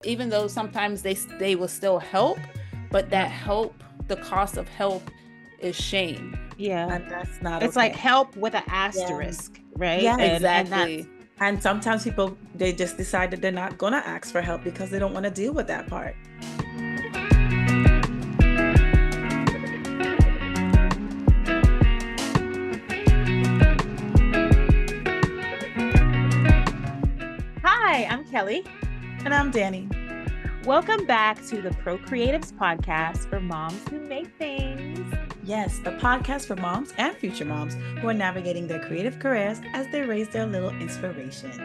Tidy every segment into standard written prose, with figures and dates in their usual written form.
even though sometimes they will still help, but that help, the cost of help is shame. Yeah. And that's not It's okay. like help with an asterisk, right? Yeah, Exactly. And sometimes people, they just decide that they're not going to ask for help because they don't want to deal with that part. Hi, I'm Kelli. And I'm Danni. Welcome back to the ProCreatives Podcast for moms who make things. Yes, the podcast for moms and future moms who are navigating their creative careers as they raise their little inspirations.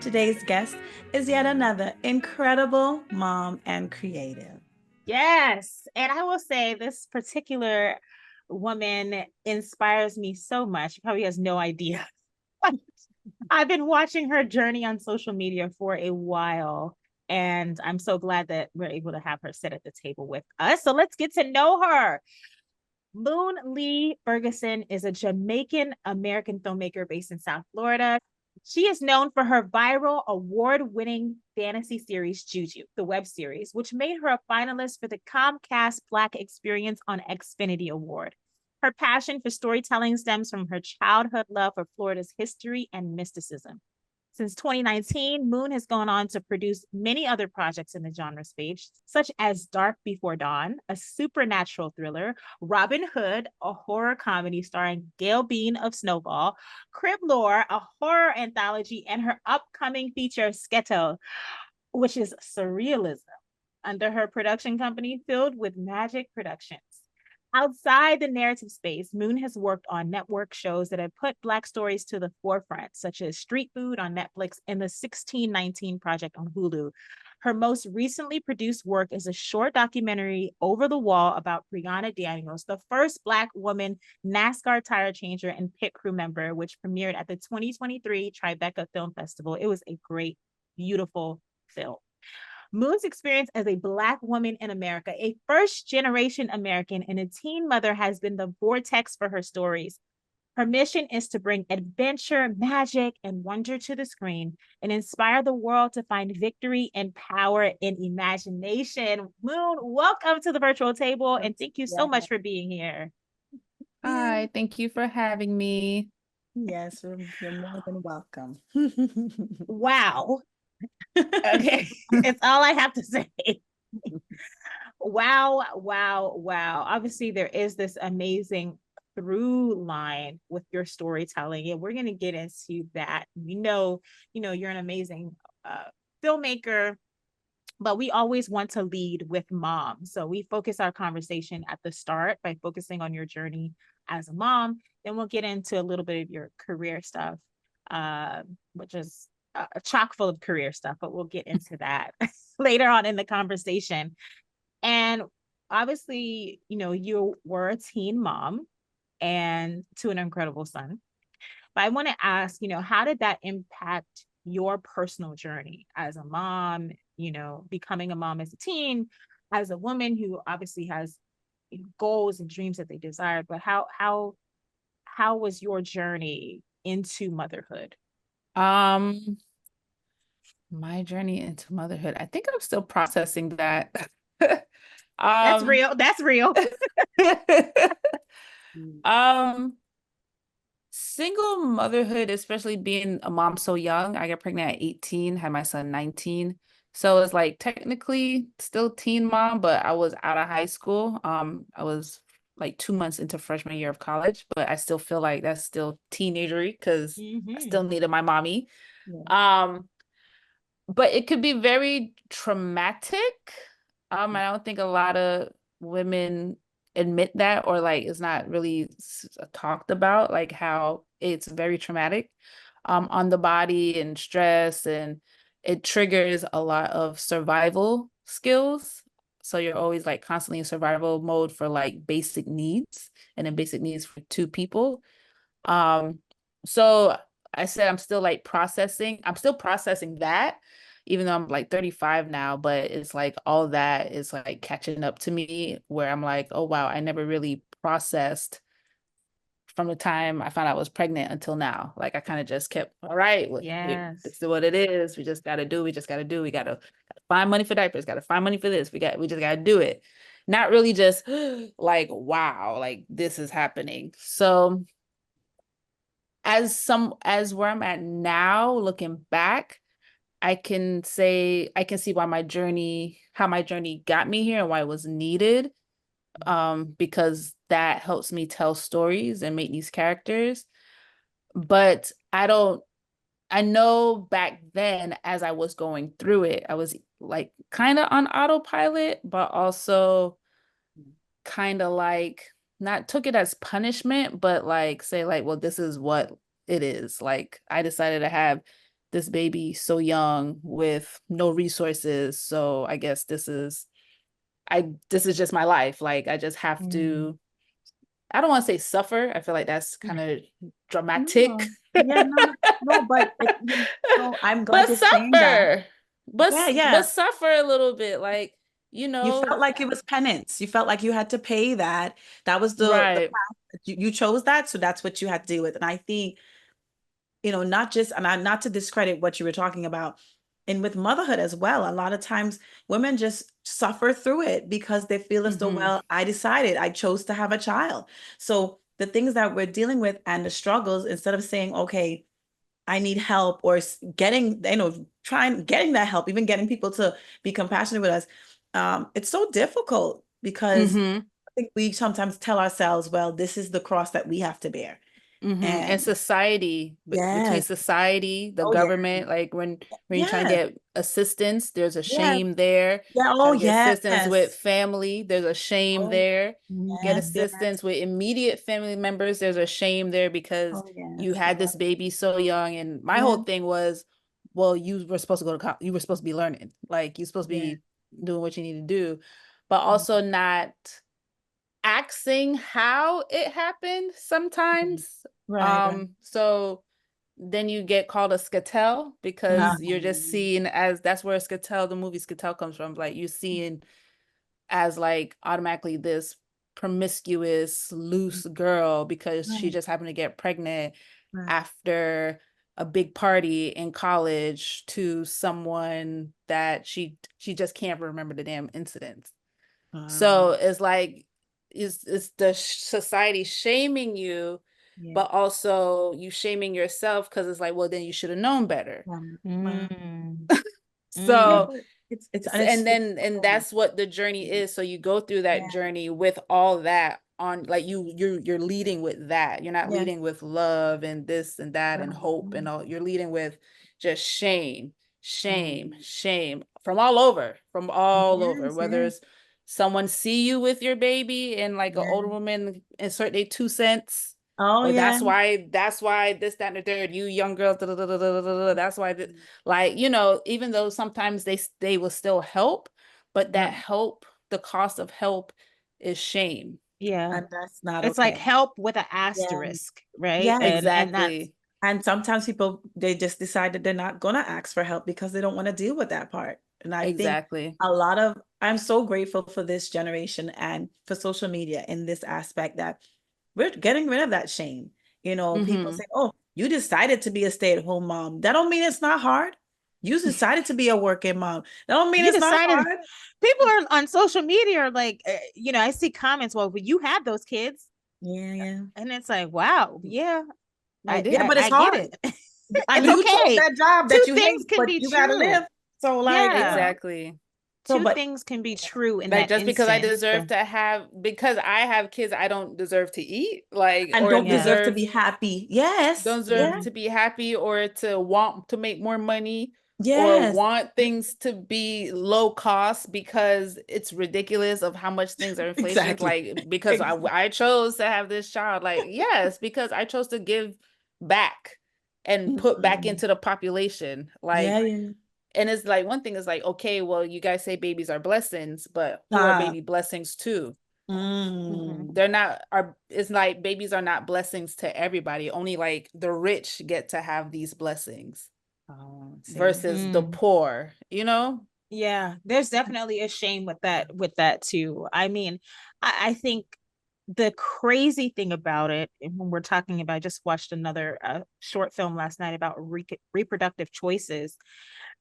Today's guest is yet another incredible mom and creative. Yes. And I will say this particular woman inspires me so much. She probably has no idea. I've been watching her journey on social media for a while, and I'm so glad that we're able to have her sit at the table with us. So let's get to know her. Moon Lee Ferguson is a Jamaican American filmmaker based in South Florida. She is known for her viral award-winning fantasy series, Juju, the web series, which made her a finalist for the Comcast Black Experience on Xfinity Award. Her passion for storytelling stems from her childhood love for Florida's history and mysticism. Since 2019, Moon has gone on to produce many other projects in the genre space, such as Dark Before Dawn, a supernatural thriller, Robin Hood, a horror comedy starring Gail Bean of Snowball, Criblore, a horror anthology, and her upcoming feature, Skettel, which is surrealism, under her production company, Filled with Magic Productions. Outside the narrative space, Moon has worked on network shows that have put Black stories to the forefront, such as Street Food on Netflix and the 1619 Project on Hulu. Her most recently produced work is a short documentary, Over the Wall, about Brianna Daniels, the first Black woman NASCAR tire changer and pit crew member, which premiered at the 2023 Tribeca Film Festival. It was a great, beautiful film. Moon's experience as a Black woman in America, a first-generation American and a teen mother, has been the vortex for her stories. Her mission is to bring adventure, magic, and wonder to the screen and inspire the world to find victory and power in imagination. Moon, welcome to the virtual table, and thank you so much for being here. Hi, thank you for having me. Yes, you're more than welcome. Wow. Okay, it's all I have to say. Wow. Obviously, there is this amazing through line with your storytelling, and we're going to get into that. You know, you're an amazing filmmaker, but we always want to lead with mom. So we focus our conversation at the start by focusing on your journey as a mom. Then we'll get into a little bit of your career stuff, which is chock full of career stuff, but we'll get into that later on in the conversation. And obviously, you were a teen mom and to an incredible son. But I want to ask, how did that impact your personal journey as a mom, becoming a mom as a teen, as a woman who obviously has goals and dreams that they desired, but how was your journey into motherhood? My journey into motherhood, I think I'm still processing that. That's real. Single motherhood, especially being a mom so young. I got pregnant at 18, had my son 19. So it's like technically still teen mom, but I was out of high school. I was like 2 months into freshman year of college, but I still feel like that's still teenagery because I still needed my mommy. Yeah. But it could be very traumatic. I don't think a lot of women admit that, or like it's not really talked about, like how it's very traumatic on the body and stress, and it triggers a lot of survival skills. So you're always like constantly in survival mode for like basic needs, and then basic needs for two people. So I said I'm still processing that, even though I'm like 35 now, but it's like all that is like catching up to me, where I'm like, oh wow, I never really processed from the time I found out I was pregnant until now. Like I kind of just kept, all right, Yes, this is what it is. We just got to find money for diapers, got to find money for this. We just got to do it. Not really just like, wow, like this is happening. So as where I'm at now, looking back, I can see why how my journey got me here and why it was needed. Because that helps me tell stories and make these characters. But I know back then, as I was going through it, I was like kind of on autopilot, but also kind of like not took it as punishment, but like say like, well, this is what it is. Like I decided to have this baby so young with no resources. So I guess this is just my life. Like I just have to, I don't want to say suffer. I feel like that's kind of dramatic. No. Yeah, no, but I'm glad But you're saying that. suffer. But Yeah. but suffer a little bit. Like, You felt like it was penance. You felt like you had to pay that. That was the right. path. You chose that, so that's what you had to deal with. And I think, not just, and not to discredit what you were talking about, and with motherhood as well, a lot of times women just suffer through it because they feel as though, well, I chose to have a child. So the things that we're dealing with and the struggles, instead of saying, okay, I need help, or getting, getting that help, even getting people to be compassionate with us, it's so difficult because I think we sometimes tell ourselves, well, this is the cross that we have to bear. And society, between society, the government, like when you're trying to get assistance, there's a shame there. Get assistance with family, there's a shame there. Get assistance with immediate family members, there's a shame there because you had this baby so young. And my whole thing was, well, you were supposed to go to college, you were supposed to be learning, like you're supposed to be doing what you need to do, but also not asking how it happened sometimes. So then you get called a Skettel because you're just seen as, that's where Skettel, the movie Skettel comes from. Like you're seen as like automatically this promiscuous, loose girl because she just happened to get pregnant after a big party in college to someone that she just can't remember the damn incidents. So it's like, it's the society shaming you, but also you shaming yourself because it's like, well, then you should have known better. So and that's what the journey is. So you go through that journey with all that on, like you're leading with that. You're not leading with love and this and that and hope and all. You're leading with just shame from all over, whether it's someone see you with your baby and like an older woman insert their 2 cents. That's why this, that, and the third, you young girl, that's why like, even though sometimes they will still help, but that help, the cost of help is shame. And that's not it's like help with an asterisk, right? Exactly. And sometimes people, they just decide that they're not gonna ask for help because they don't want to deal with that part. And I think I'm so grateful for this generation and for social media in this aspect, that we're getting rid of that shame. People say, oh, you decided to be a stay-at-home mom. That don't mean it's not hard. You decided to be a working mom. That don't mean it's not hard. People are on social media are like, I see comments, well, you had those kids. And it's like, wow, but it's hard. Get it. And you took that job that you hate, but you gotta live. So like, exactly. Two things can be true in like, that just because I deserve to have, because I have kids, I don't deserve to eat, like, and don't deserve to be happy. Don't deserve to be happy, or to want to make more money, or want things to be low cost because it's ridiculous of how much things are inflation. Like, because I chose to have this child, like, yes, because I chose to give back and put back into the population, like. And it's like, one thing is like, okay, well, you guys say babies are blessings, but who are baby blessings too? They're not, it's like babies are not blessings to everybody. Only like the rich get to have these blessings versus the poor, Yeah, there's definitely a shame with that too. I mean, I think the crazy thing about it, and when we're talking about, I just watched another short film last night about reproductive choices,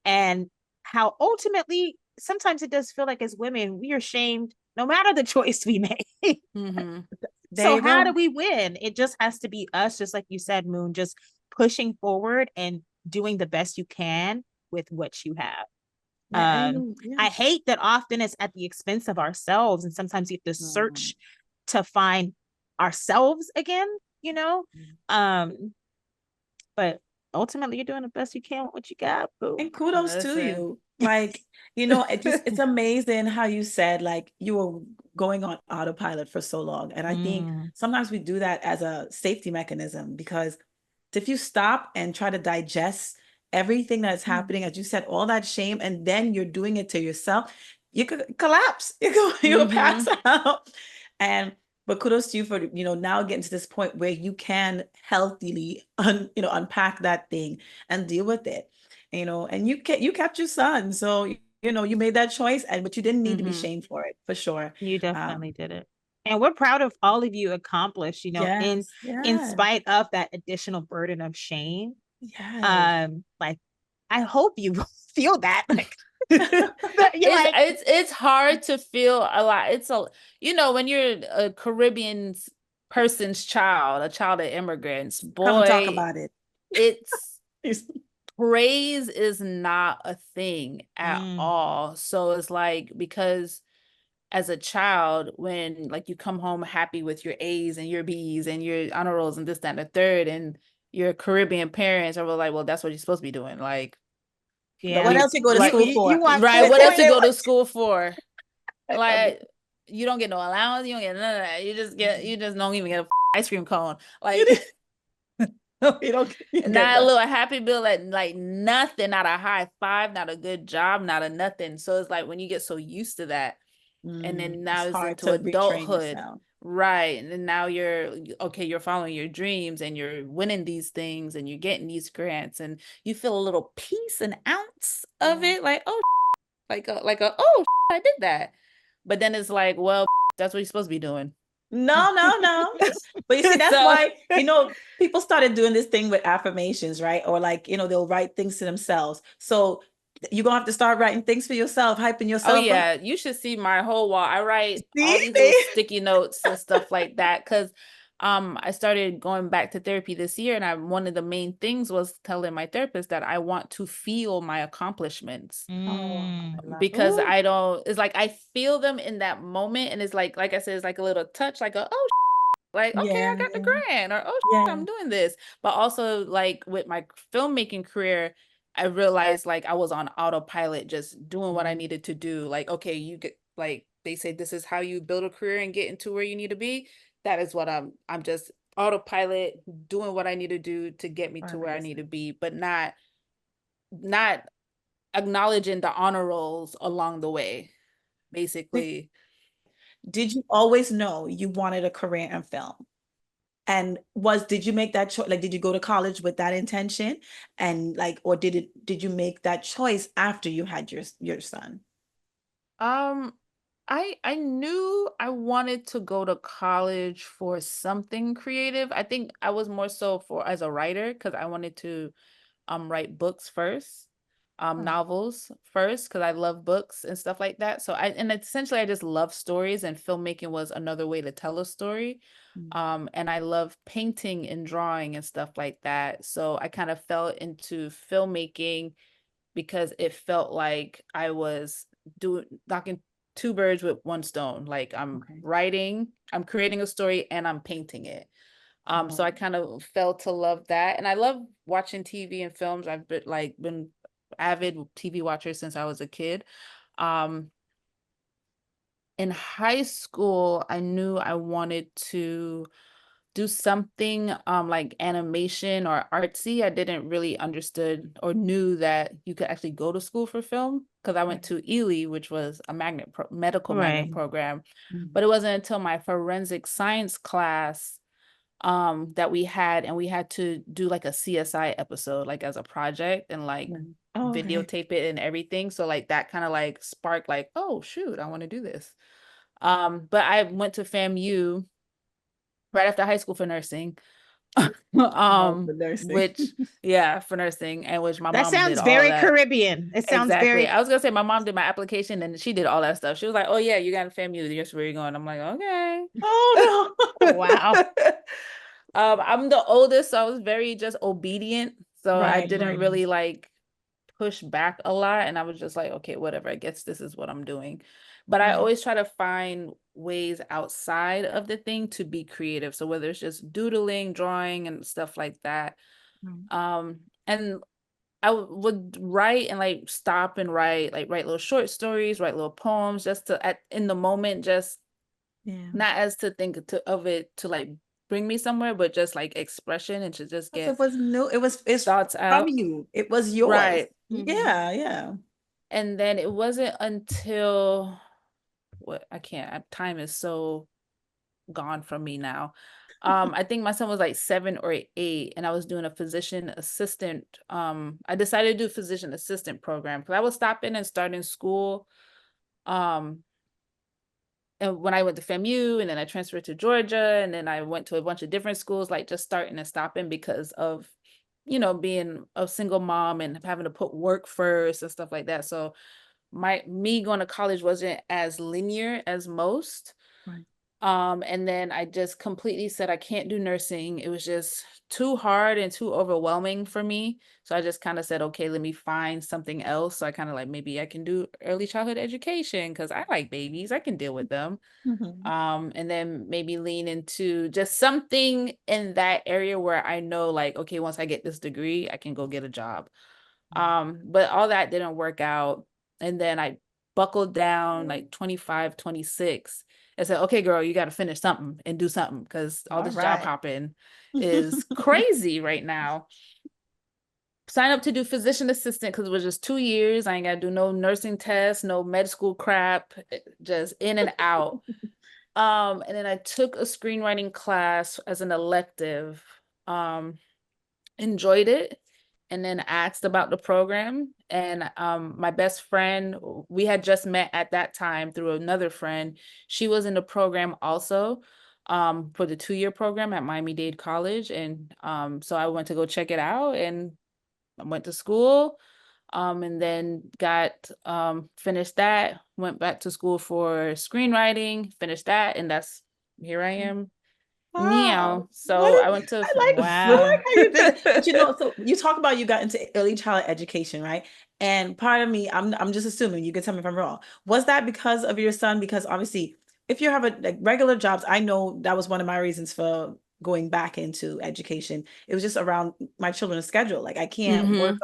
and how ultimately sometimes it does feel like as women, we are shamed no matter the choice we make. Mm-hmm. There So you how go. do we win? It just has to be us, just like you said, Moon, just pushing forward and doing the best you can with what you have. Yeah. I hate that often it's at the expense of ourselves, and sometimes you have to Mm. search to find ourselves again, you know. Um, but ultimately, you're doing the best you can with what you got. Boo. And kudos to Listen. you. Like, it's amazing how you said like you were going on autopilot for so long. And I think Mm, sometimes we do that as a safety mechanism, because if you stop and try to digest everything that's happening, as you said, all that shame, and then you're doing it to yourself, you could collapse. You'll pass out. And but kudos to you for now getting to this point where you can healthily unpack that thing and deal with it. And you kept your son, so you made that choice, but you didn't need to be Mm-hmm. shamed for it, for sure. you definitely did it. And we're proud of all of you accomplished, Yes, in yes, spite of that additional burden of shame. yes. Like I hope you feel that. Like that you're like, It's hard to feel a lot. When you're a Caribbean person's child, a child of immigrants, Come talk boy, about it. it's praise is not a thing at mm, all. So it's like, because as a child, when like you come home happy with your A's and your B's and your honor rolls and this, that, and the third, and your Caribbean parents are like, well, that's what you're supposed to be doing. Like, yeah. What else you go to like, school for? You want right, full what else you point. go to school for? Like, you don't get no allowance, you don't get none of that. You just don't even get a ice cream cone. Like, You don't get not a that. little happy bill, like nothing, not a high five, not a good job, not a nothing. So it's like when you get so used to that, and then now It's it's hard into to retrain adulthood, yourself. right? And then now you're following your dreams and you're winning these things and you're getting these grants and you feel a little piece, an ounce of Yeah. it, like, oh, oh, I did that. But then it's like, well, that's what you're supposed to be doing. No, no, no. But you see, that's So why, people started doing this thing with affirmations, right? Or like, they'll write things to themselves. So you're gonna have to start writing things for yourself, hyping oh yourself up. yeah, you should see my whole wall. I write all See? these little sticky notes and stuff like that because I started going back to therapy this year, and one of the main things was telling my therapist that I want to feel my accomplishments Oh, Mm. I love because it. Ooh, I don't. It's like I feel them in that moment, and it's like I said, it's like a little touch, like like, okay, I Yeah, got the grant, or oh, yeah. I'm doing this. But also, like with my filmmaking career, I realized like I was on autopilot, just doing what I Mm. needed to do. Like, okay, you get like they say this is how you build a career and get into where you need to be. That is what I'm just autopilot doing what I need to do to get me to where I need to Amazing. be, but not acknowledging the honor rolls along the way, Did, basically. did you always know you wanted a career in film? And did you make that choice? Like, did you go to college with that intention? And like, or did you make that choice after you had your son? Um, I knew I wanted to go to college for something creative. I think I was more so for as a writer because I wanted to write books first, Huh. novels first because I love books and stuff like that. So and essentially I just love stories, and filmmaking was another way to tell a story. Mm. And I love painting and drawing and stuff like that. So I kind of fell into filmmaking because it felt like I was doing knocking two birds with one stone. Like Okay. I'm creating a story and I'm painting it. So I Oh, kind of fell to love that. And I love watching TV and films. I've been avid TV watcher since I was a kid. Um, in high school, I knew I wanted to do something like animation or artsy. I didn't really understood or knew that you could actually go to school for film because I went right. to Ely, which was a medical magnet right. program. Mm. But it wasn't until my forensic science class that we had, and we had to do like a CSI episode like as a project and like Yeah. Oh, okay. videotape it and everything. So like that kind of like sparked like, oh shoot, I want to do this. But I went to FAMU right after high school for nursing. Oh, for nursing. Which, yeah, for nursing, and which my That mom did sounds all very that. Caribbean. It sounds Exactly. very. I was gonna say my mom did my application and she did all that stuff. She was like, "Oh yeah, you got a FAMU. Here's where you're going." I'm like, "Okay." Oh no. Wow. I'm the oldest, so I was very just obedient. So I Right, didn't right. really like push back a lot, and I was just like, "Okay, whatever. I guess this is what I'm doing." But I Right. always try to find ways outside of the thing to be creative. So whether it's just doodling, drawing, and stuff like that. And I would write and like stop and write, like write little short stories, write little poems, just to in the moment, just Yeah. not as to think of it to like bring me somewhere, but just like expression and to just Because get it was new. It's thoughts from out. you. It was yours. Right. Yeah, yeah. And then it wasn't until what I can't, time is so gone from me now. I think my son was like 7 or 8, and I was doing a physician assistant. I decided to do physician assistant program because I was stopping and starting school. Um, and when I went to FAMU, and then I transferred to Georgia, and then I went to a bunch of different schools, like just starting and stopping because of, being a single mom and having to put work first and stuff like that. So me going to college wasn't as linear as most. Right. And then I just completely said I can't do nursing. It was just too hard and too overwhelming for me. So I just kind of said, okay, let me find something else. So I kind of like, maybe I can do early childhood education because I like babies. I can deal with them. Mhm. And then maybe lean into just something in that area where I know, like, okay, once I get this degree, I can go get a job. But all that didn't work out. And then I buckled down like 25, 26. I said, okay, girl, you got to finish something and do something because all All this job right. hopping is crazy right now. Sign up to do physician assistant because it was just 2 years. I ain't got to do no nursing tests, no med school crap, just in and out. And then I took a screenwriting class as an elective. Enjoyed it, and then asked about the program. And my best friend, we had just met at that time through another friend. She was in the program also, for the 2-year program at Miami-Dade College. And so I went to go check it out, and I went to school, and then got finished that, went back to school for screenwriting, finished that, and that's here I am. Wow. Meow. So I went to I like Wow. how you did it. But so you talk about you got into early child education, right? And part of me, I'm just assuming, you can tell me if I'm wrong. Was that because of your son? Because obviously, if you have like regular jobs, I know that was one of my reasons for going back into education. It was just around my children's schedule. Like I can't work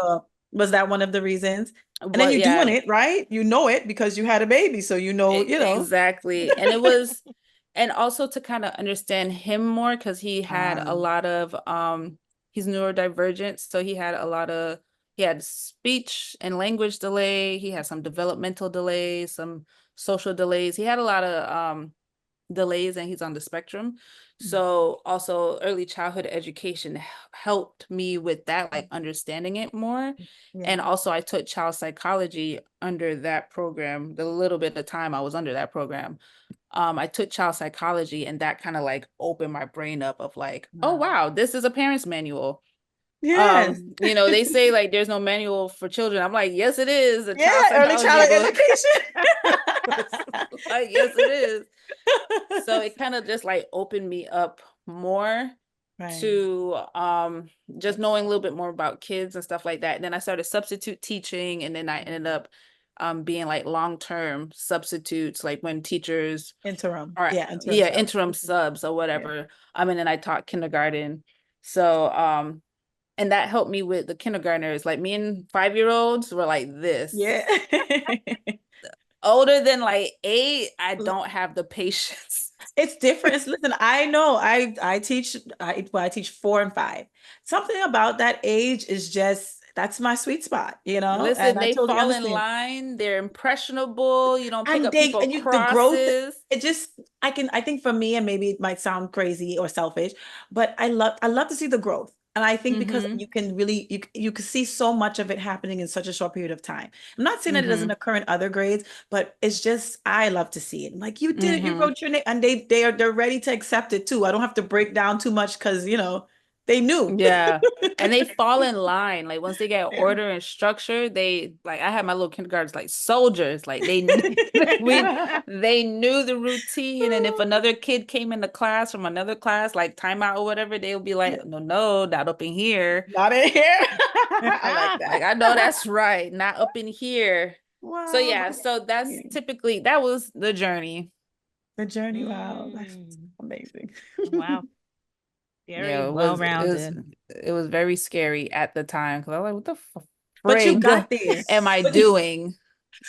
was that one of the reasons? And then Well, you're doing yeah, it, right? You know it because you had a baby. So exactly. And it was, and also to kind of understand him more, because he had a Um, lot of he's neurodivergent, so he had speech and language delay, he had some developmental delays, some social delays. He had a lot of delays, and he's on the spectrum. So also early childhood education helped me with that, like understanding it more. yeah. And also I took child psychology under that program, the little bit of time I was under that program. I took child psychology, and that kind of like opened my brain up of like, oh Wow. wow, this is a parent's manual. Yes. They say like there's no manual for children. I'm like, yes, it is. A child Yeah, early psychology childhood book. education. Like, yes, it is. So it kind of just like opened me up more Right. to just knowing a little bit more about kids and stuff like that. And then I started substitute teaching, and then I ended up being like long-term substitutes, like when teachers Interim. are, Yeah, interim yeah, sub. interim subs or Yeah. whatever. And then I taught kindergarten. So and that helped me with the kindergartners. Like me and 5-year-olds were like this. Yeah. Older than like 8, I don't have the patience. It's different. Listen, I know I teach I teach 4 and 5. Something about that age is just that's my sweet spot, Listen, and I they totally fall in understand. line. They're impressionable. You don't pick And up people the growth, crosses. it just I think for me, and maybe it might sound crazy or selfish, but I love to see the growth. And I think because Mm-hmm. you can really you can see so much of it happening in such a short period of time. I'm not saying that it doesn't Mm-hmm. occur in other grades, but it's just I love to see it. I'm like, you did it, you Mm-hmm. wrote your name, and they're ready to accept it too. I don't have to break down too much because They knew. Yeah. And they fall in line. Like once they get Yeah. order and structure, they like I had my little kindergartens like soldiers. Like they they knew the routine. And if another kid came in the class from another class, like timeout or whatever, they would be like, no, not up in here. Not in here. I like that. Like I know that's right, not up in here. So Wow. yeah, so that's typically that was the journey. The journey. Wow. That's amazing. Wow. Very Yeah, well-rounded. it was very scary at the time because I was like, what the But you frig got there. am I But you- doing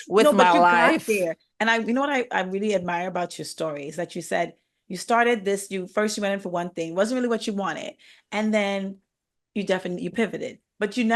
with my but you life? got there. And you know what I really admire about your story is that you said you started this, you went in for one thing, wasn't really what you wanted. And then you pivoted, but you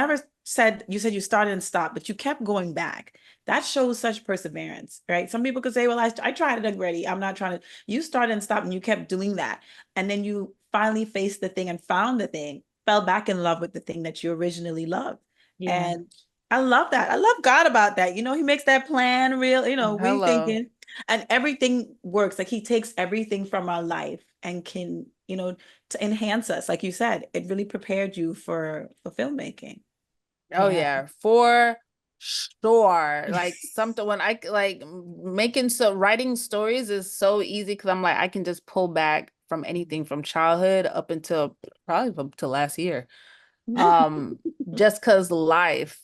said you started and stopped, but you kept going back. That shows such perseverance, right? Some people could say, well, I tried it already. I'm not trying to. You started and stopped and you kept doing that. And then you finally faced the thing and found the thing, fell back in love with the thing that you originally loved. Yeah. And I love that. I love God about that. You know, he makes that plan real, Hello. rethinking, and everything works. Like he takes everything from our life and can, to enhance us. Like you said, it really prepared you for filmmaking. Oh yeah, for sure. Like something when I like writing stories is so easy because I'm like I can just pull back from anything from childhood up until probably up to last year. Just because life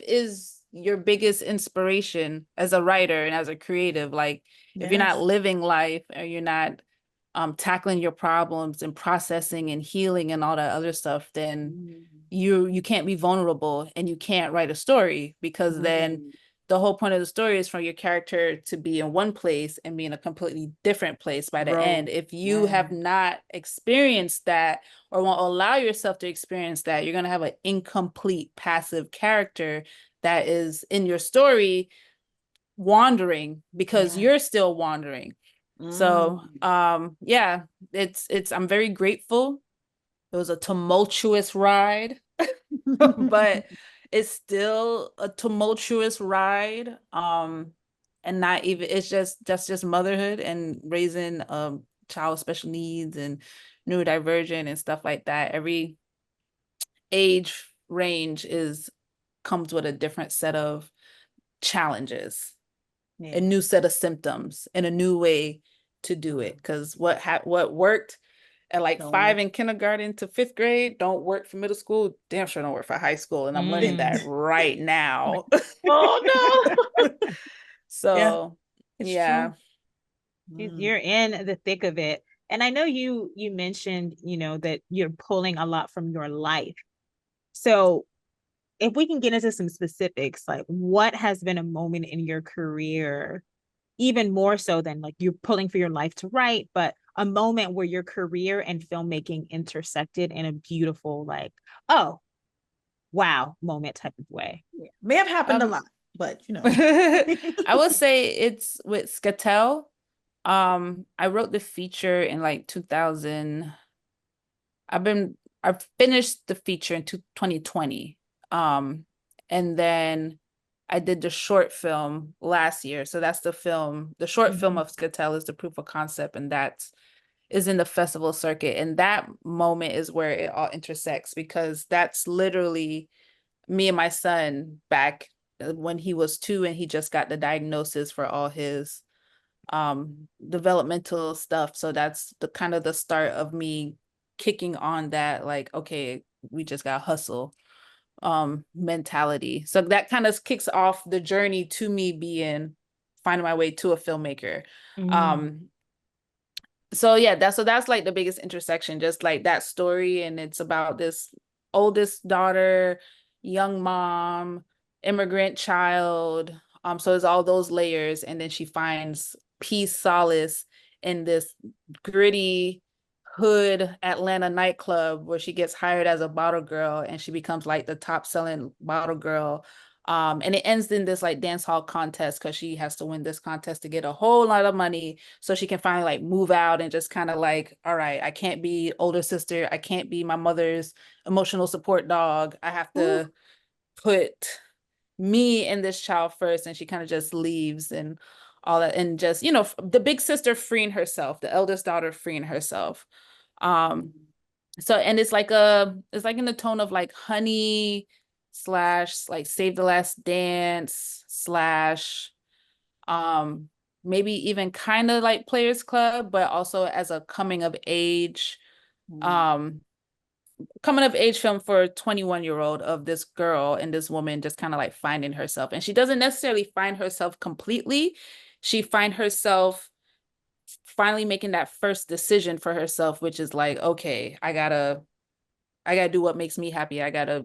is your biggest inspiration as a writer and as a creative. Like if you're not living life or you're not tackling your problems and processing and healing and all that other stuff, then you can't be vulnerable and you can't write a story because then the whole point of the story is for your character to be in one place and be in a completely different place by the end. If you have not experienced that or won't allow yourself to experience that, you're going to have an incomplete passive character that is in your story wandering because you're still wandering. So yeah, I'm very grateful. It was a tumultuous ride, but it's still a tumultuous ride. And not even it's just motherhood and raising a child with special needs and neurodivergent and stuff like that. Every age range comes with a different set of challenges, a new set of symptoms, and a new way to do it. Because what worked at like 5 in kindergarten to 5th grade don't work for middle school, damn sure don't work for high school. And I'm learning that right now. Oh no. So yeah. You're in the thick of it. And I know you mentioned, that you're pulling a lot from your life. So if we can get into some specifics, like what has been a moment in your career, even more so than like you're pulling for your life to write, but a moment where your career and filmmaking intersected in a beautiful, like, oh, wow, moment type of way. May have happened a lot, but I would say it's with Skettel. I wrote the feature in like 2000. I finished the feature in 2020. And then I did the short film last year. So that's the short film of Skettel is the proof of concept, and that is in the festival circuit. And that moment is where it all intersects because that's literally me and my son back when he was 2 and he just got the diagnosis for all his developmental stuff. So that's the kind of the start of me kicking on that, like, okay, we just got hustle mentality. So that kind of kicks off the journey to me finding my way to a filmmaker. So yeah, that's like the biggest intersection, just like that story. And it's about this oldest daughter, young mom, immigrant child. So it's all those layers. And then she finds peace, solace in this gritty hood Atlanta nightclub where she gets hired as a bottle girl and she becomes like the top selling bottle girl. And it ends in this like dance hall contest because she has to win this contest to get a whole lot of money so she can finally like move out and just kind of like, all right, I can't be older sister. I can't be my mother's emotional support dog. I have to put me and this child first. And she kind of just leaves and all that. And just, the big sister freeing herself, the eldest daughter freeing herself. So, and it's like in the tone of like Honey slash like Save the Last Dance slash maybe even kind of like Players Club, but also as a um coming of age film for a 21-year-old of this girl and this woman just kind of like finding herself. And she doesn't necessarily find herself completely. She find herself finally making that first decision for herself, which is like, okay, I gotta do what makes me happy. I gotta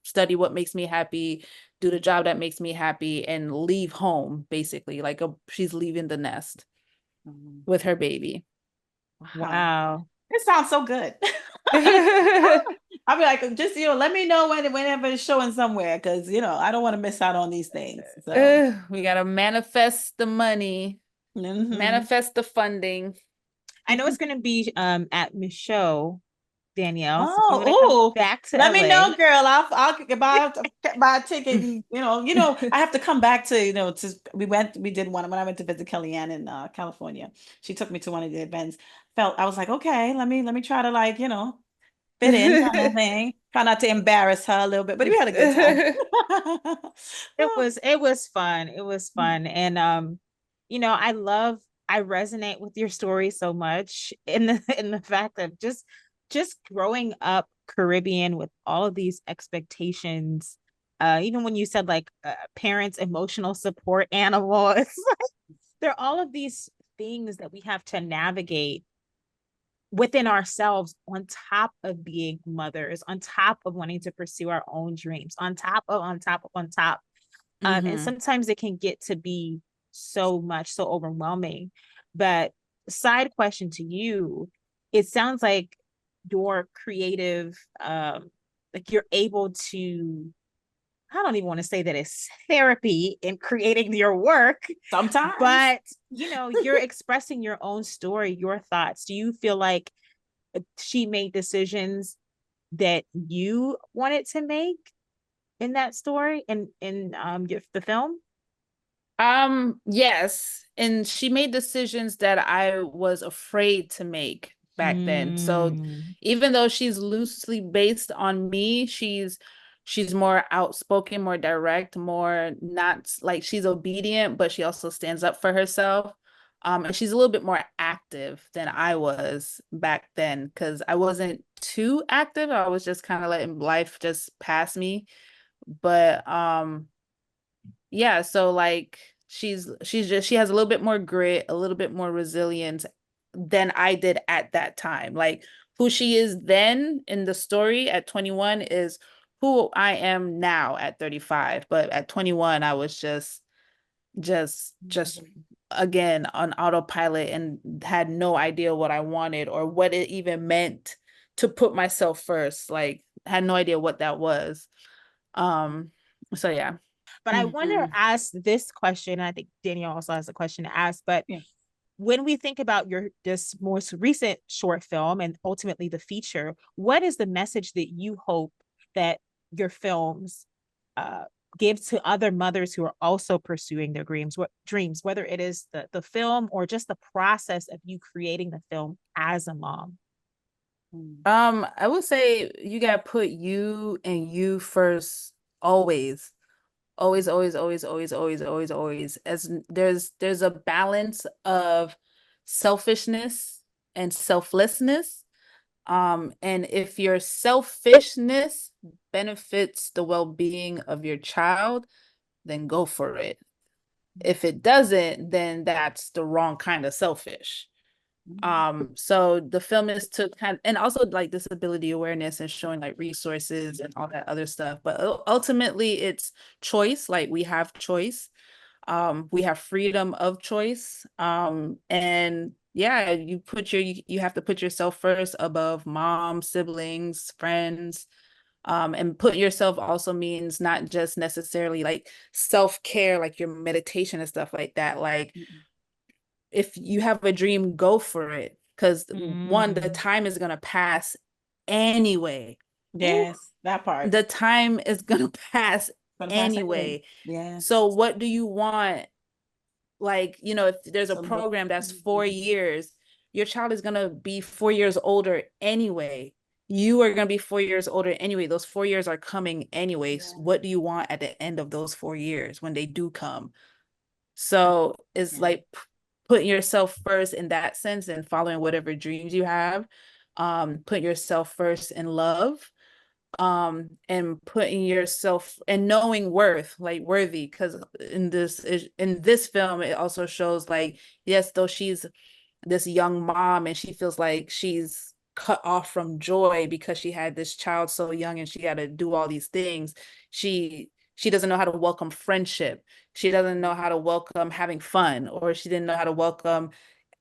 study what makes me happy, do the job that makes me happy, and leave home, basically. Like she's leaving the nest with her baby. Wow. It sounds so good. I'll be like, just, let me know whenever it's showing somewhere, because, I don't want to miss out on these things. So We got to manifest the money, manifest the funding. I know it's going to be at Michaud, Danielle. Oh, so come back to let LA. me know, girl. I'll buy a ticket. And, I have to come back to, we did one when I went to visit Kelli in California. She took me to one of the events. I was like, okay, let me try to like, fit in kind of thing. Try not to embarrass her a little bit, but we had a good time. It was fun. It was fun. And I resonate with your story so much in the fact of just growing up Caribbean with all of these expectations. Even when you said like parents' emotional support animal, it's like there are all of these things that we have to navigate within ourselves, on top of being mothers, on top of wanting to pursue our own dreams, on top. And sometimes it can get to be so much, so overwhelming. But side question to you, it sounds like your creative, like you're able to, I don't even want to say that it's therapy in creating your work sometimes, but you're expressing your own story, your thoughts. Do you feel like she made decisions that you wanted to make in that story and in the film? Yes, and she made decisions that I was afraid to make back then. So even though she's loosely based on me, she's more outspoken, more direct, more not like she's obedient, but she also stands up for herself. And she's a little bit more active than I was back then because I wasn't too active. I was just kind of letting life just pass me. But yeah, so like she has a little bit more grit, a little bit more resilience than I did at that time. Like who she is then in the story at 21 is who I am now at 35. But at 21, I was just again on autopilot and had no idea what I wanted or what it even meant to put myself first. Like had no idea what that was. So yeah. But I want to ask this question. I think Danielle also has a question to ask, but when we think about this most recent short film and ultimately the feature, what is the message that you hope that your films give to other mothers who are also pursuing their dreams, whether it is the film or just the process of you creating the film as a mom? I would say you gotta put you and you first always. Always, always, always, always, always, always, always. As there's a balance of selfishness and selflessness. And if your selfishness benefits the well-being of your child, then go for it. If it doesn't, then that's the wrong kind of selfish. So the film is to kind of, and also like disability awareness and showing like resources and all that other stuff, but ultimately it's choice. Like we have choice, we have freedom of choice, and yeah, you have to put yourself first above mom, siblings, friends. And put yourself also means not just necessarily like self-care, like your meditation and stuff like that. Like if you have a dream, go for it. Because one, the time is going to pass anyway. Yes, that part. The time is going to pass anyway. Yeah. So what do you want? Like, if there's a program that's 4 years, your child is going to be 4 years older anyway. You are going to be 4 years older anyway. Those 4 years are coming anyways. Yeah. What do you want at the end of those 4 years when they do come? So it's like putting yourself first in that sense and following whatever dreams you have. Put yourself first in love, and putting yourself and knowing worth, like worthy, because in this film it also shows like, yes, though she's this young mom and she feels like she's cut off from joy because she had this child so young and she had to do all these things. She doesn't know how to welcome friendship. She doesn't know how to welcome having fun, or she didn't know how to welcome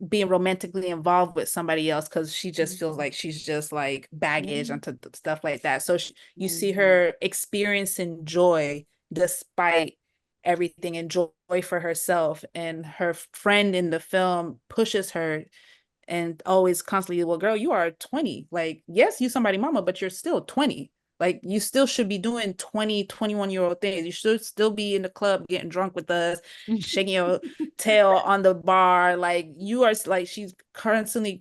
being romantically involved with somebody else, because she just feels like she's just like baggage onto stuff like that. So you see her experiencing joy despite everything, and joy for herself. And her friend in the film pushes her and always constantly, well, girl, you are 20. Like, yes, you somebody mama, but you're still 20. Like, you still should be doing 20, 21-year-old things. You should still be in the club getting drunk with us, shaking your tail on the bar. Like, you are like, she's constantly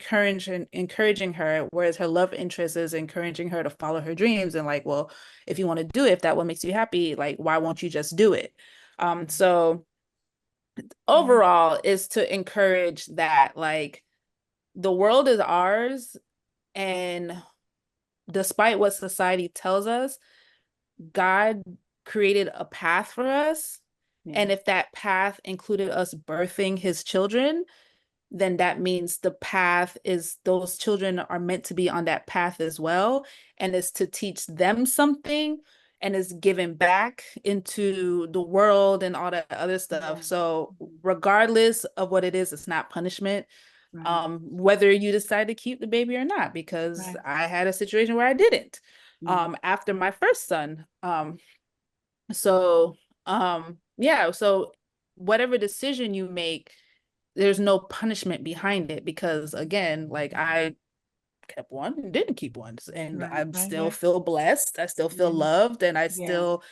encouraging her, whereas her love interest is encouraging her to follow her dreams. And like, well, if you want to do it, if that one makes you happy, like, why won't you just do it? So overall is to encourage that, like, the world is ours, and despite what society tells us, God created a path for us. And if that path included us birthing his children, then that means the path is, those children are meant to be on that path as well, and is to teach them something, and is given back into the world and all that other stuff. So regardless of what it is, it's not punishment. Whether you decide to keep the baby or not, because I had a situation where I didn't, after my first son. So whatever decision you make, there's no punishment behind it, because again, like, I kept one and didn't keep one, and I still feel blessed. I still feel loved, and I feel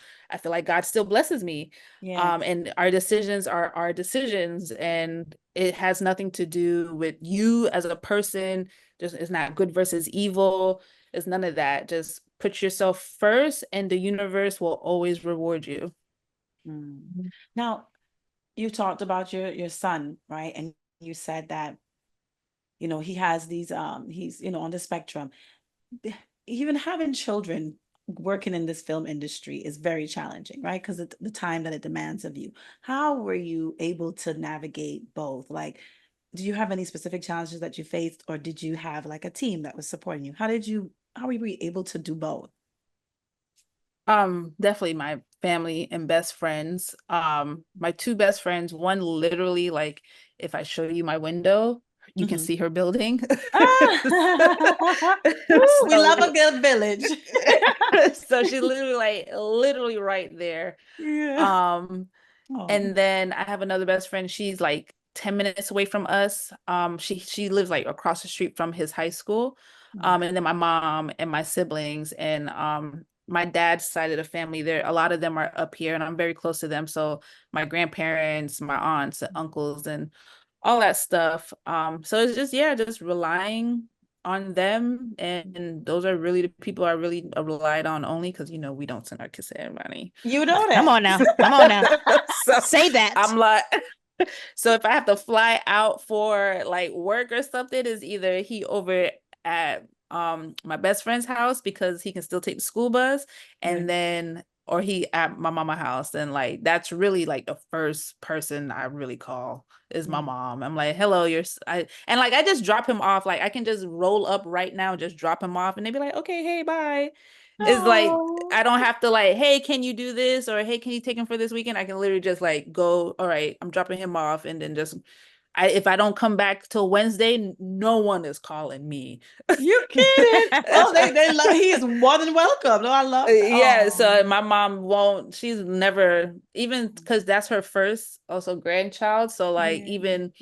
like God still blesses me. And our decisions are our decisions, and it has nothing to do with you as a person. Just, it's not good versus evil. It's none of that. Just put yourself first, and the universe will always reward you. Now, you talked about your son, right? And you said that, he has these, he's, on the spectrum. Even having children working in this film industry is very challenging, right? Because of the time that it demands of you. How were you able to navigate both? Like, do you have any specific challenges that you faced, or did you have like a team that was supporting you? How were you able to do both? Definitely my family and best friends. My two best friends, one literally, like, if I show you my window, you can see her building. We love a good village. So she's literally right there. And then I have another best friend. She's like 10 minutes away from us. She lives like across the street from his high school. And then my mom and my siblings, and my dad's side of the family, a lot of them are up here, and I'm very close to them. So my grandparents, my aunts, uncles, and all that stuff. So it's just relying on them, and those are really the people I really relied on, only because we don't send our kids to anybody. You know that. Come on now. So say that. I'm like, so if I have to fly out for like work or something, is either he over at my best friend's house, because he can still take the school bus, and then, or he at my mama's house. And like, that's really like the first person I really call is my mom. I'm like, hello, and like, I just drop him off. Like, I can just roll up right now, just drop him off, and they'd be like, okay, hey, bye. It's like, I don't have to like, hey, can you do this? Or hey, can you take him for this weekend? I can literally just like go, all right, I'm dropping him off. And then just, if I don't come back till Wednesday, no one is calling me. You kidding? Oh, they love. He is more than welcome. No, I love that. Yeah. So my mom won't. She's never, even because that's her first also grandchild. So like, even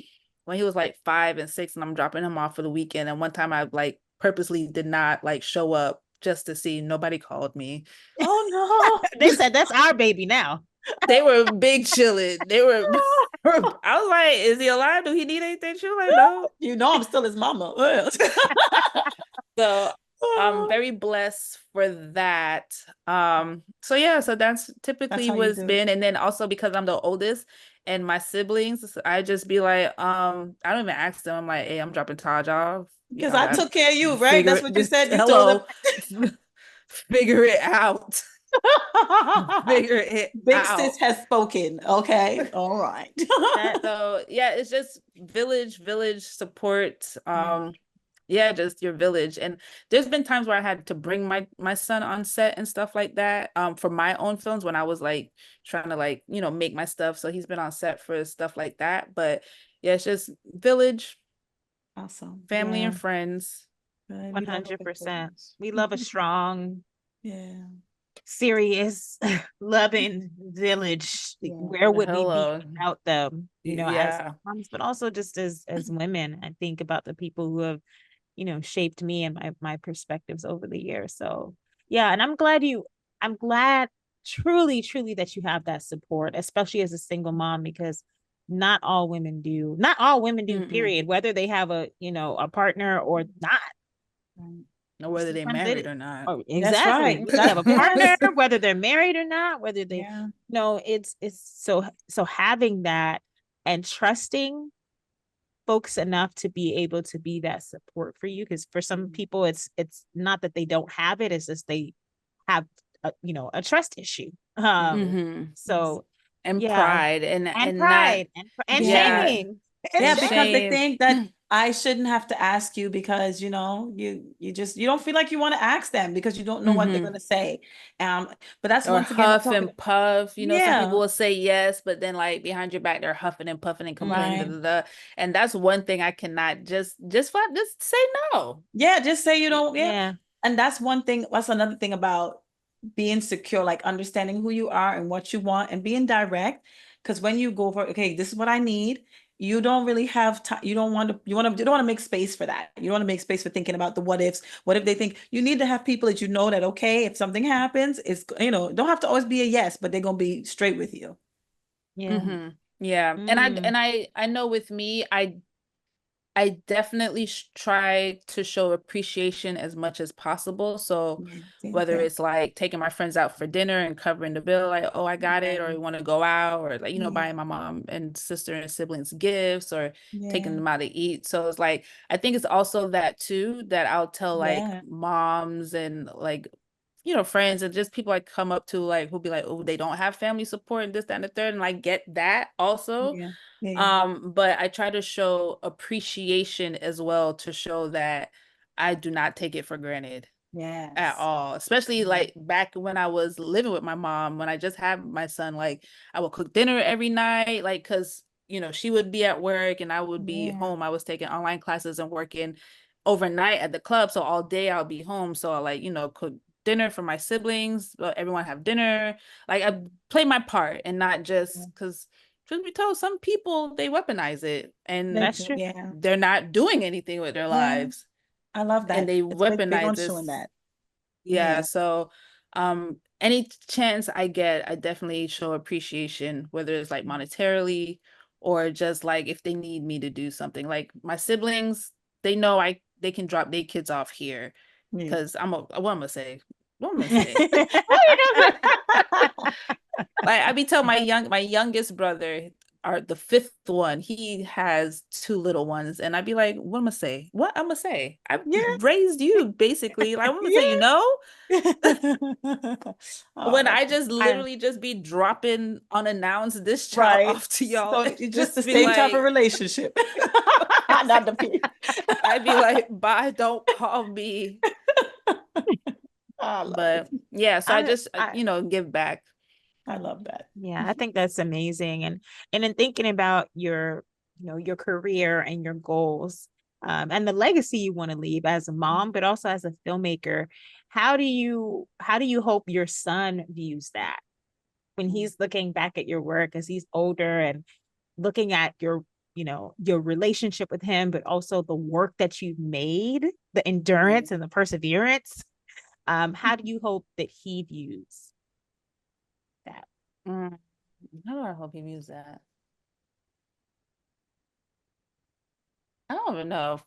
when he was like 5 and 6, and I'm dropping him off for the weekend, and one time I like purposely did not like show up just to see, nobody called me. Oh no! They said, that's our baby now. They were big chilling. They were I was like, is he alive? Do he need anything? She was like, no. You know, I'm still his mama. So I'm very blessed for that. So yeah, so that's typically how you what's do. been. And then also because I'm the oldest and my siblings, I just be like, I don't even ask them. I'm like, hey, I'm dropping Taj off. Because Y'all I gotta took care of you, right? figure That's what you said. You told hello, figure it out. them. Figure it Big out. sis has spoken. Okay. All right. So yeah, it's just village support. Yeah, just your village. And there's been times where I had to bring my son on set and stuff like that for my own films when I was like trying to like, you know, make my stuff. So he's been on set for stuff like that. But yeah, it's just village, Awesome. family Yeah. and friends. Good. We love a good 100%. village. We love a strong, Yeah. serious, loving village. Yeah. Where would we be Hello. without them? You know, as Yeah. moms, but also just as women. I think about the people who have, you know, shaped me and my perspectives over the years. So yeah, and I'm glad truly that you have that support, especially as a single mom, because not all women do, Mm-mm. period, whether they have a, you know, a partner or not. Or whether they Sometimes married or not. oh, That's exactly. right. Whether they have a partner, Yes. whether they're married or not, whether they, Yeah. no, it's so having that and trusting folks enough to be able to be that support for you. Because for some people, it's not that they don't have it; it's just they have a, you know, a trust issue. So And yeah, pride and that pride and Yeah. shaming Yeah, and because they shame. think that I shouldn't have to ask you because you know you just you don't feel like you want to ask them because you don't know what they're gonna say. But that's Or once again I'm huff talking. and puff. You know, some people Yeah, will say yes, but then like behind your back, they're huffing and puffing and complaining. Da, right. da, da. And that's one thing I cannot just flat just say no. Yeah, just say you don't. Yeah, yeah. and that's one thing. That's another thing about being secure, like understanding who you are and what you want, and being direct. Because when you go for okay, this is what I need. You don't really have time. You don't want to. You don't want to make space for that. You don't want to make space for thinking about the what ifs. What if they think you need to have people that you know that okay, if something happens, it's you know don't have to always be a yes, but they're gonna be straight with you. Yeah. Yeah. Mm. And I know with me, I definitely try to show appreciation as much as possible. So Yeah, same whether thing. it's like taking my friends out for dinner and covering the bill, like, oh, I got it, or Yeah, you want to go out, or like, you know, yeah, buying my mom and sister and siblings gifts or taking yeah, them out to eat. So it's like, I think it's also that too, that I'll tell like yeah, moms and like, you know, friends and just people I come up to like who'll be like, oh, they don't have family support and this, that, and the third. And I get that also. yeah, yeah, But I try to show appreciation as well to show that I do not take it for granted at yes, all. Especially like back when I was living with my mom, when I just had my son, like I would cook dinner every night, like because you know she would be at work and I would be yeah, home. I was taking online classes and working overnight at the club, so all day I'll be home. So I like, you know, cook dinner for my siblings, everyone have dinner. Like I play my part and not yeah. just because truth be told, some people they weaponize it They and That's do, true. yeah, they're not doing anything with their yeah. lives I love and that. they It's big weaponize on showing this. that. Yeah, Yeah, so any chance I get, I definitely show appreciation, whether it's like monetarily or just like if they need me to do something. Like my siblings, they know they can drop their kids off here yeah. because what I'm gonna say. What I'm gonna say. Like I be telling my youngest brother, are the fifth one, he has two little ones, and I'd be like, what I'm gonna say? What I'm gonna say? I Yeah, raised you basically. Like I'm gonna say, you yeah. know, Oh, when that's I just I, literally just be dropping unannounced this child right. off to So y'all, and it's just the just be same type of like, relationship. Not the P. I'd be like, bye, don't call me. I love it. But yeah, so I I, just I, you know give back. I love that. yeah, I think that's amazing. And in thinking about your, you know, your career and your goals, and the legacy you want to leave as a mom, but also as a filmmaker, how do you hope your son views that when he's looking back at your work as he's older and looking at your, you know, your relationship with him, but also the work that you've made, the endurance and the perseverance. How do you hope that he views that? Mm, how do I hope he views that? I don't even know.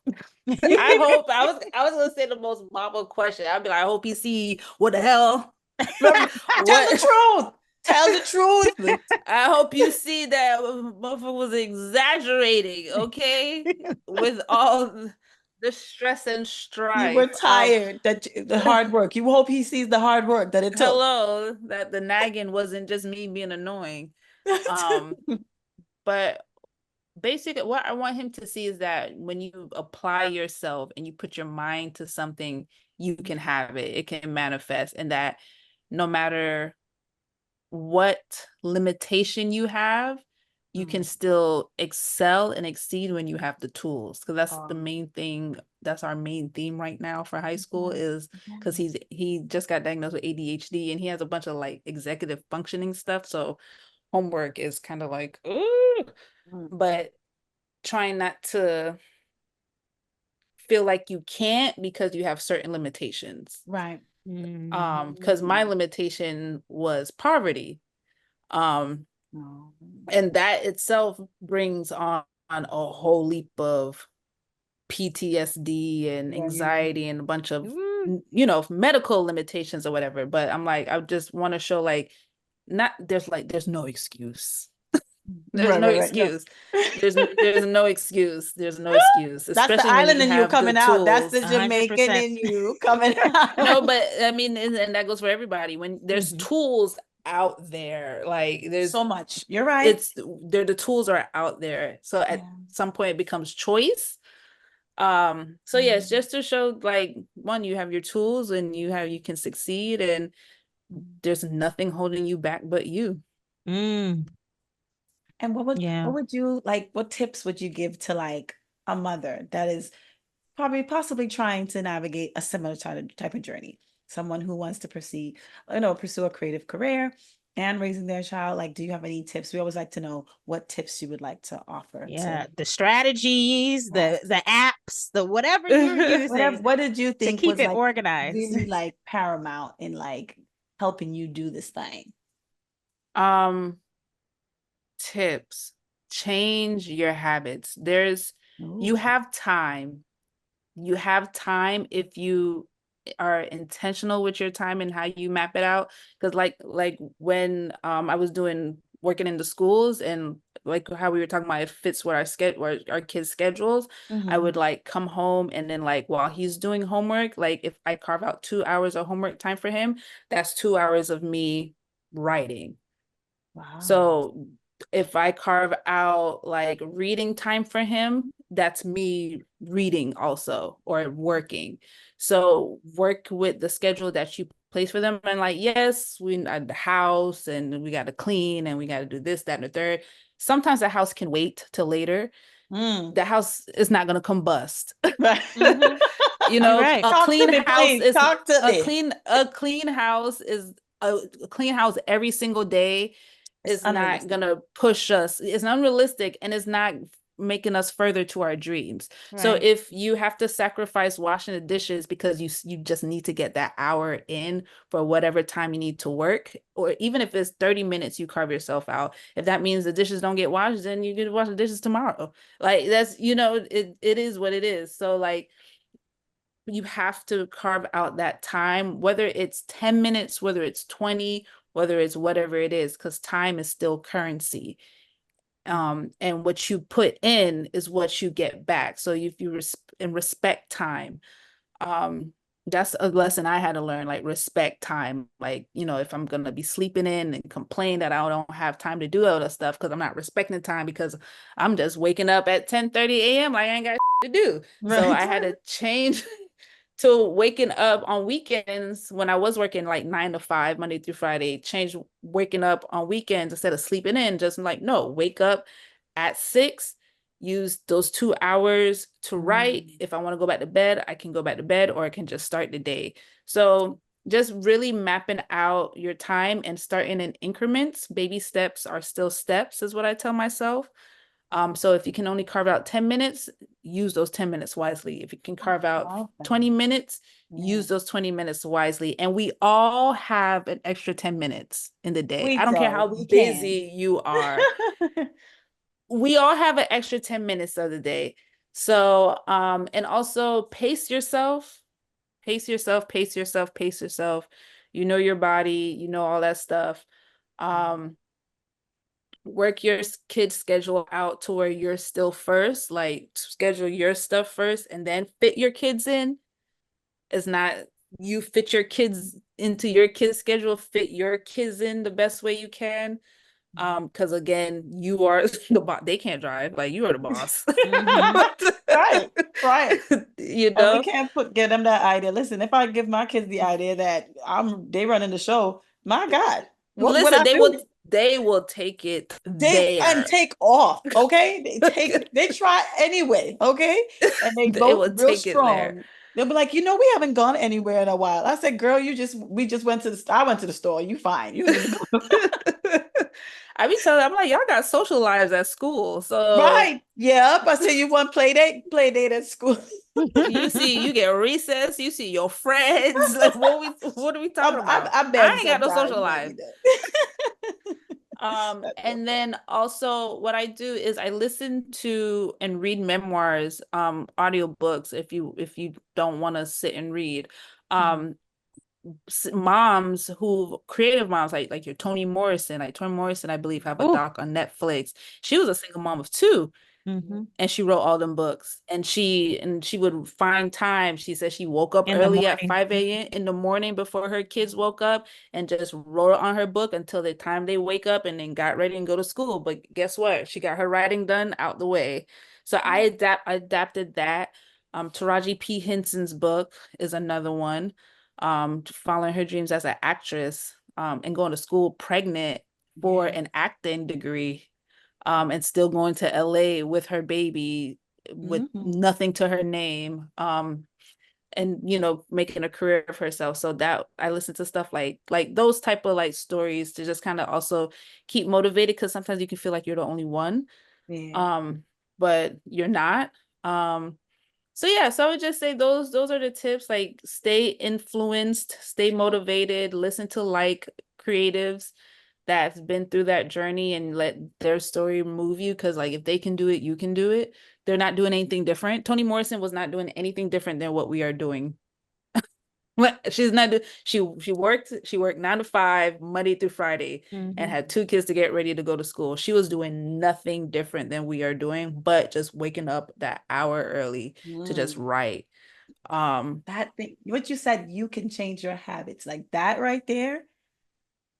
I hope I was gonna say the most mama question. I'd be like, I hope you see what the hell. Tell the truth. Tell the truth. I hope you see that motherfucker was exaggerating, okay? With all the stress and You were strife of tired, that the hard work. You hope he sees the hard work that it took. hello, that the nagging wasn't just me being annoying. But basically what I want him to see is that when you apply yourself and you put your mind to something, you can have it. It can manifest, and that no matter what limitation you have, you can still excel and exceed when you have the tools. Because that's the main thing. That's our main theme right now for high school, is because he just got diagnosed with ADHD, and he has a bunch of like executive functioning stuff. So homework is kind of like, ooh, but trying not to feel like you can't because you have certain limitations. Right. Because my limitation was poverty. And that itself brings on a whole leap of PTSD and anxiety and a bunch of, medical limitations or whatever. But I'm like, I just want to show like, there's no excuse. There's no excuse. There's no excuse. There's no excuse. That's the island in you coming out. That's the Jamaican in you coming out. No, but I mean, and that goes for everybody. When there's tools out there, like there's so much. You're right. The tools are out there. So at some point it becomes choice. So it's just to show like, one, you have your tools and you can succeed, and there's nothing holding you back but you. And what would you like, what tips would you give to like a mother that is possibly trying to navigate a similar type of journey? Someone who wants to pursue a creative career and raising their child. Like, do you have any tips? We always like to know what tips you would like to offer. The strategies, the apps, the whatever you're using. What did you think to keep was it organized? Really like paramount in like helping you do this thing? Tips: change your habits. You have time if you are intentional with your time and how you map it out. Because like when I was working in the schools, and like how we were talking about, it fits what our kids' schedules. I would like come home, and then like while he's doing homework, like if I carve out 2 hours of homework time for him, that's 2 hours of me writing. Wow. So if I carve out like reading time for him, that's me reading also, or working. So work with the schedule that you place for them. And like, yes, we at the house and we got to clean and we got to do this, that, and the third. Sometimes the house can wait till later. The house is not going to combust. Right. A clean house every single day is not gonna push us. It's unrealistic, and it's not making us further to our dreams. Right. So if you have to sacrifice washing the dishes because you just need to get that hour in for whatever time you need to work, or even if it's 30 minutes you carve yourself out, if that means the dishes don't get washed, then you get to wash the dishes tomorrow. Like that's, it is what it is. So like, you have to carve out that time, whether it's 10 minutes, whether it's 20, whether it's whatever it is, because time is still currency. And what you put in is what you get back. So if you respect time, that's a lesson I had to learn, like respect time. Like, if I'm going to be sleeping in and complain that I don't have time to do all that stuff because I'm not respecting the time, because I'm just waking up at 10:30 a.m. like I ain't got to do. Right. So I had to change to waking up on weekends when I was working like 9 to 5, Monday through Friday, change waking up on weekends instead of sleeping in, just like, no, wake up at 6, use those 2 hours to write. If I want to go back to bed, I can go back to bed, or I can just start the day. So just really mapping out your time and starting in increments. Baby steps are still steps, is what I tell myself. So if you can only carve out 10 minutes, use those 10 minutes wisely. If you can carve out 20 minutes, use those 20 minutes wisely. And we all have an extra 10 minutes in the day. I don't care how busy you are. We all have an extra 10 minutes of the day. So, and also pace yourself, pace yourself, pace yourself, pace yourself. You know your body, you know all that stuff. Um, work your kid's schedule out to where you're still first, like schedule your stuff first and then fit your kids in. It's not you fit your kids into your kids' schedule, fit your kids in the best way you can. Because again, you are the boss. They can't drive, like you are the boss. Mhm. Right, right. You And we know? can't give them that idea. Listen, if I give my kids the idea that they running the show, my God, what would Listen, I do? they will take it And there. take off, okay? They try anyway, okay? And they They both will real take it there. strong. They'll be like, we haven't gone anywhere in a while. I said, girl, we just went to the store. I went to the store. You fine. You need to go. I be telling, I'm like, y'all got social lives at school. So Right. Yep. I said, you want play date at school. you get recess, you see your friends. Like what are we talking about? I'm I bad ain't got no sometimes. social Maybe life. that. That's so And funny. then also what I do is I listen to and read memoirs, audiobooks if you don't want to sit and read. Um, moms who creative moms like your Toni Morrison I believe have a Oh. doc on Netflix. She was a single mom of two Mm-hmm. and she wrote all them books and she would find time. She said she woke up In the early at morning. 5 a.m. in the morning before her kids woke up and just wrote on her book until the time they wake up and then got ready and go to school. But guess what, she got her writing done out the way. So I adapted that. Taraji P Henson's book is another one, following her dreams as an actress, and going to school pregnant for Yeah. an acting degree, and still going to LA with her baby with nothing to her name, and making a career of herself. So that I listen to stuff like those type of like stories to just kind of also keep motivated, because sometimes you can feel like you're the only one, Yeah. um but you're not. So yeah, so I would just say those are the tips. Like stay influenced, stay motivated, listen to like creatives that's been through that journey and let their story move you, because like if they can do it, you can do it. They're not doing anything different. Toni Morrison was not doing anything different than what we are doing. She's not she worked 9 to 5 Monday through Friday and had 2 kids to get ready to go to school. She was doing nothing different than we are doing, but just waking up that hour early to just write. That thing, what you said, you can change your habits, like that right there.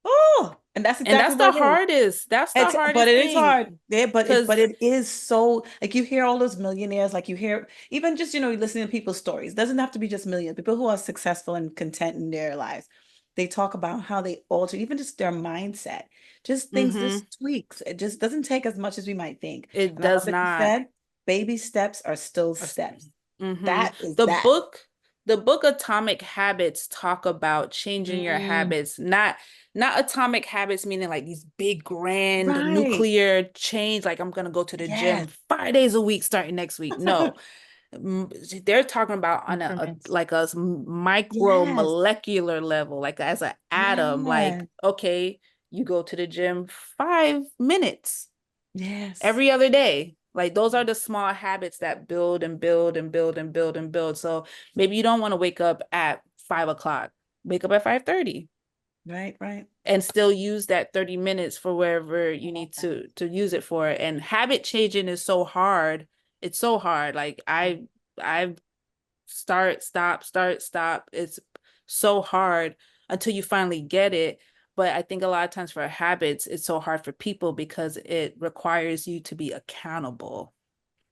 Oh, and that's And exactly what it is. that's the But hardest it is thing, hard. Yeah, but because it is so, like, you hear all those millionaires, like you hear even just listening to people's stories. Doesn't have to be just millions. People who are successful and content in their lives. They talk about how they alter even just their mindset, just things, just tweaks. It just doesn't take as much as we might think. it And I love does that you not. said baby steps are still steps. That is The that. book Atomic Habits talk about changing your Mm, habits, not atomic habits meaning like these big grand right. nuclear change, like I'm gonna go to the gym Yes. 5 days a week starting next week. No. They're talking about on Increments. like a micro Yes. molecular level, like as an atom. Like, Yes. okay, you go to the gym 5 minutes Yes. every other day. Like those are the small habits that build and build and build and build and build. So maybe you don't want to wake up at 5 o'clock. Wake up at 5:30 Right, right. and still use that 30 minutes for wherever you need to use it for. And habit changing is so hard. It's so hard. Like I start, stop, start, stop. It's so hard until you finally get it. But I think a lot of times for habits, it's so hard for people because it requires you to be accountable.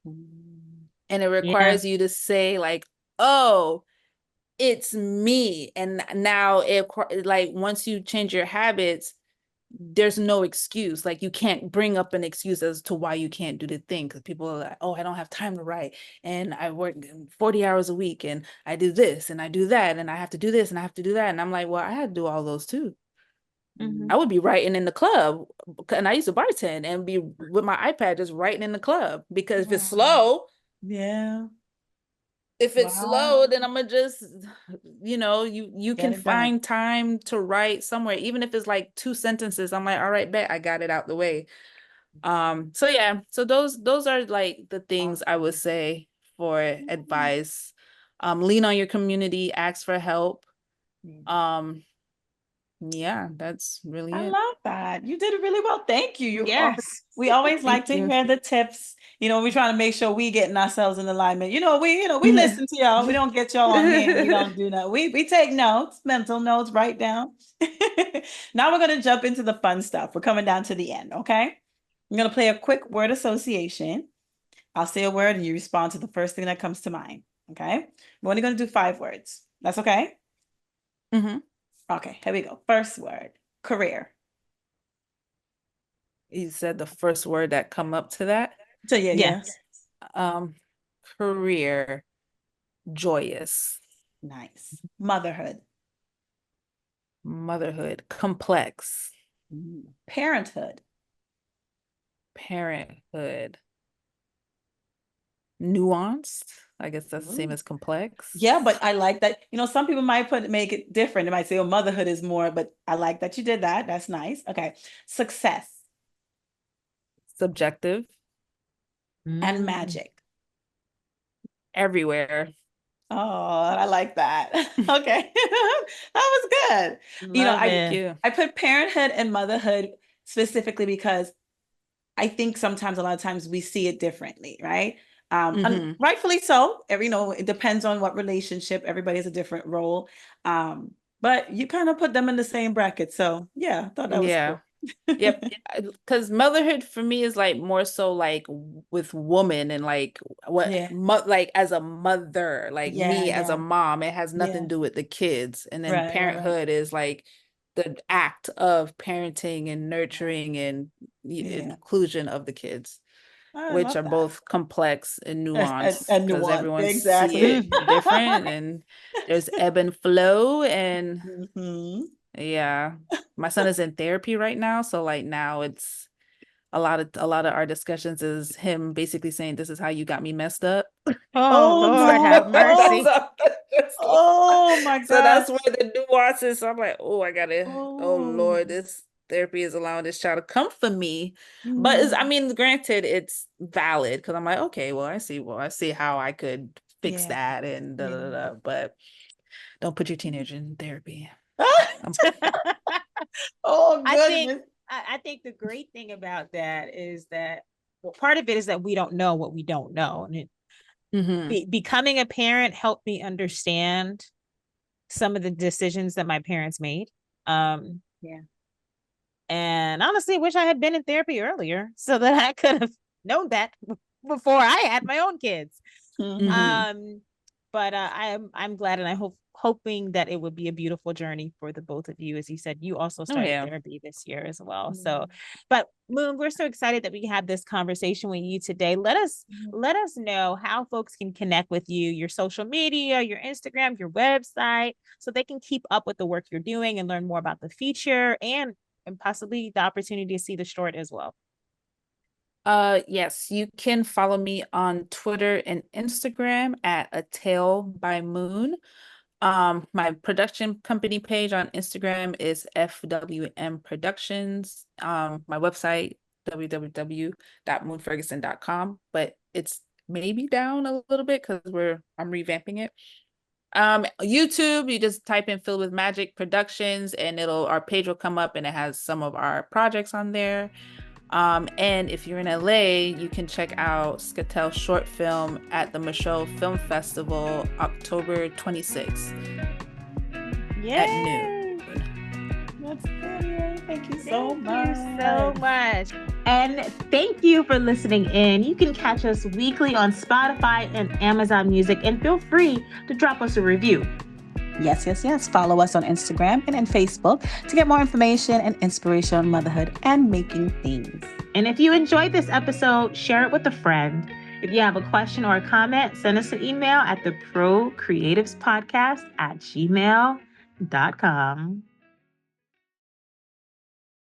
And it Yeah. requires you to say like, oh, it's me. And now like once you change your habits, there's no excuse. Like you can't bring up an excuse as to why you can't do the thing, because people are like, oh, I don't have time to write and I work 40 hours a week and I do this and I do that and I have to do this and I have to do that. And I'm like, well, I had to do all those too. I would be writing in the club, and I used to bartend and be with my iPad just writing in the club, because if it's Wow. slow, Yeah. then Wow. I'm gonna just, you Get can it done. find time to write somewhere, even if it's like 2 sentences. I'm like, all right, bet I got it out the way. So yeah, so those are like the things I would say for advice. Lean on your community, ask for help. Um, yeah, that's really I it. love that. You did it really well. Thank you. Yes. We always like Thank to you. hear the tips. We trying to make sure we getting ourselves in alignment. We listen to y'all. We don't get y'all on here. We don't do that. We take notes, mental notes, write down. Now we're gonna jump into the fun stuff. We're coming down to the end, okay? I'm gonna play a quick word association. I'll say a word and you respond to the first thing that comes to mind. Okay. We're only gonna do 5 words. That's okay? Mm-hmm. Okay, here we go. First word, career. You said the first word that come up to that. So yeah. Yes. Um, career, joyous. Nice. Motherhood. Motherhood, complex. Parenthood. Parenthood, nuanced. I guess that's the same Ooh. as complex. Yeah, but I like that. Some people might make it different. They might say, oh, motherhood is more, but I like that you did that. That's nice. Okay. Success Subjective, and magic. everywhere. Oh, I like that. Okay. That was good. Love Thank it. you. I put parenthood and motherhood specifically because I think sometimes, a lot of times we see it differently, right? And Mhm. rightfully so. It depends on what relationship. Everybody has a different role. But you kind of put them in the same bracket. So yeah, I thought that was Yeah. cool. Yep. Because motherhood for me is like more so like with woman and like what Yeah. like as a mother, like me as a Yeah. mom, it has nothing Yeah. to do with the kids. And then Right. parenthood is like the act of parenting and nurturing and Yeah. inclusion of the kids, I which love are that. both complex and nuanced And because nuance. everyone see Exactly. it different and there's ebb and flow and Mhm. yeah. My son is in therapy right now, so like now it's a lot of our discussions is him basically saying this is how you got me messed up. Oh, Oh Lord, have no. mercy. Oh my So that's gosh. where the nuances. So I'm like, oh, oh Oh. Lord, this therapy is allowing this child to come for me. But I Mm. mean, granted, it's valid because I'm like, okay, well, I see how I could fix Yeah. that and da Yeah. da da. But don't put your teenager in therapy. I'm Oh I think goodness. I think the great thing about that is that, well, part of it is that we don't know what we don't know. And becoming a parent helped me understand some of the decisions that my parents made. Yeah. And honestly, wish I had been in therapy earlier so that I could have known that before I had my own kids. Mhm. But I'm glad, and I hoping that it would be a beautiful journey for the both of you. As you said, you also Oh started yeah. therapy this year as well. Mhm. So, but Moon, we're so excited that we have this conversation with you today. Let us know how folks can connect with you, your social media, your Instagram, your website, so they can keep up with the work you're doing and learn more about the feature and possibly the opportunity to see the short as well. Yes, you can follow me on Twitter and Instagram at A Tale by Moon. My production company page on Instagram is FWM Productions. My website, www.moonferguson.com, but it's maybe down a little bit because I'm revamping it. YouTube, you just type in Filled with Magic Productions and our page will come up and it has some of our projects on there. And if you're in LA, you can check out Skettel short film at the Michaud Film Festival, October 26th at noon. That's brilliant. Thank you so much. Thank you so much. And thank you for listening in. You can catch us weekly on Spotify and Amazon Music, and feel free to drop us a review. Yes. Follow us on Instagram and Facebook to get more information and inspiration on motherhood and making things. And if you enjoyed this episode, share it with a friend. If you have a question or a comment, send us an email at the ProCreatives Podcast at gmail.com.